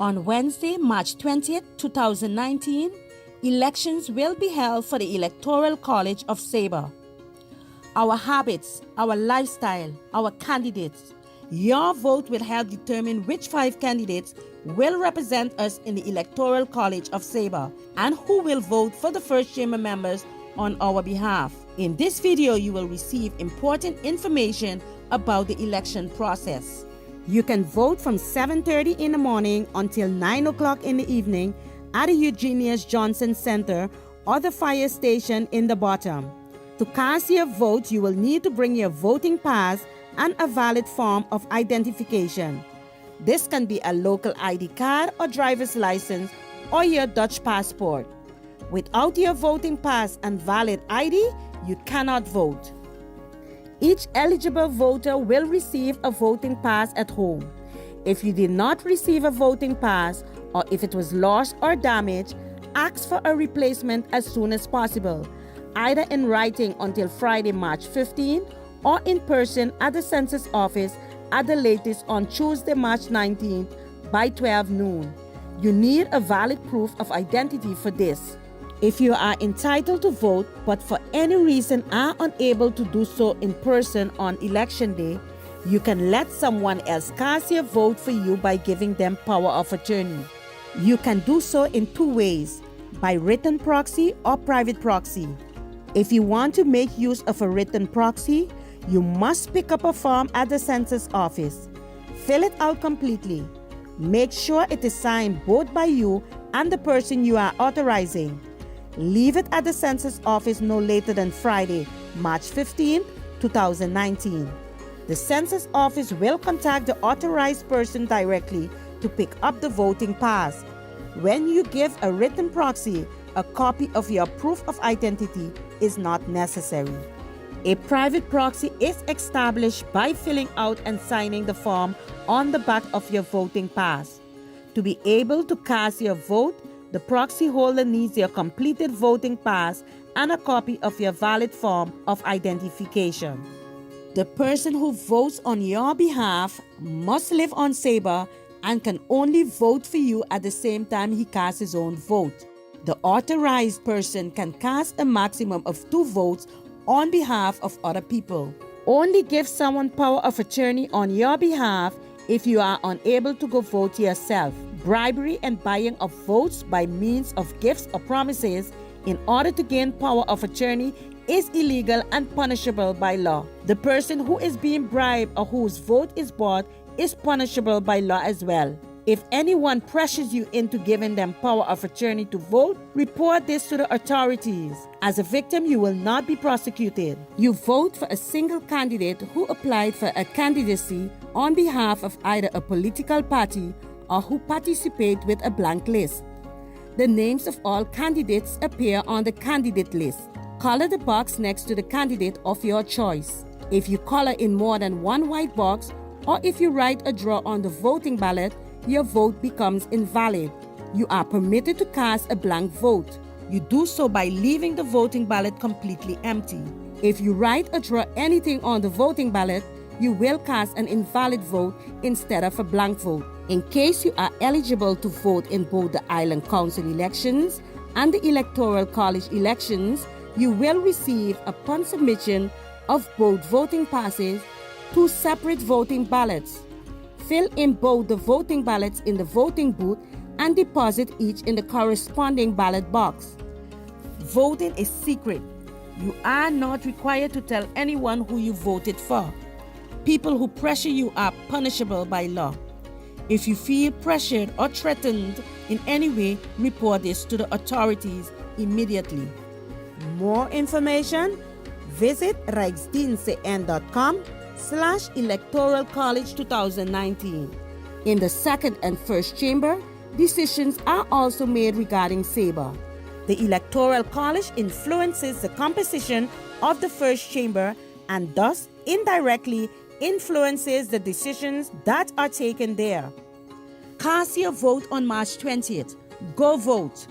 On Wednesday, March 20th, 2019, elections will be held for the Electoral College of Saba. Our habits, our lifestyle, our candidates. Your vote will help determine which 5 candidates will represent us in the Electoral College of Saba and who will vote for the first chamber members on our behalf. In this video, you will receive important information about the election process. You can vote from 7:30 in the morning until 9 o'clock in the evening at the Eugenius Johnson Center or the fire station in the bottom. To cast your vote, you will need to bring your voting pass and a valid form of identification. This can be a local ID card or driver's license or your Dutch passport. Without your voting pass and valid ID, you cannot vote. Each eligible voter will receive a voting pass at home. If you did not receive a voting pass or if it was lost or damaged, ask for a replacement as soon as possible, either in writing until Friday, March 15, or in person at the census office at the latest on Tuesday, March 19th by 12 noon. You need a valid proof of identity for this. If you are entitled to vote but for any reason are unable to do so in person on election day, you can let someone else cast your vote for you by giving them power of attorney. You can do so in 2 ways, by written proxy or private proxy. If you want to make use of a written proxy, you must pick up a form at the census office. Fill it out completely. Make sure it is signed both by you and the person you are authorizing. Leave it at the census office no later than Friday, March 15, 2019. The census office will contact the authorized person directly to pick up the voting pass. When you give a written proxy, a copy of your proof of identity is not necessary. A private proxy is established by filling out and signing the form on the back of your voting pass. To be able to cast your vote, the proxy holder needs your completed voting pass and a copy of your valid form of identification. The person who votes on your behalf must live on Saba and can only vote for you at the same time he casts his own vote. The authorized person can cast a maximum of 2 votes on behalf of other people. Only give someone power of attorney on your behalf if you are unable to go vote yourself. Bribery and buying of votes by means of gifts or promises in order to gain power of attorney is illegal and punishable by law. The person who is being bribed or whose vote is bought is punishable by law as well. If anyone pressures you into giving them power of attorney to vote, report this to the authorities. As a victim, you will not be prosecuted. You vote for a single candidate who applied for a candidacy on behalf of either a political party or who participate with a blank list. The names of all candidates appear on the candidate list. Color the box next to the candidate of your choice. If you color in more than 1 white box, or if you write a draw on the voting ballot, your vote becomes invalid. You are permitted to cast a blank vote. You do so by leaving the voting ballot completely empty. If you write or draw anything on the voting ballot, you will cast an invalid vote instead of a blank vote. In case you are eligible to vote in both the Island Council elections and the Electoral College elections, you will receive, upon submission of both voting passes, 2 separate voting ballots. Fill in both the voting ballots in the voting booth and deposit each in the corresponding ballot box. Voting is secret. You are not required to tell anyone who you voted for. People who pressure you are punishable by law. If you feel pressured or threatened in any way, report this to the authorities immediately. More information? Visit rijksdiensten.com/Electoral College 2019. In the second and first chamber, decisions are also made regarding Saba. The Electoral College influences the composition of the first chamber and thus indirectly influences the decisions that are taken there. Cast your vote on March 20th. Go vote.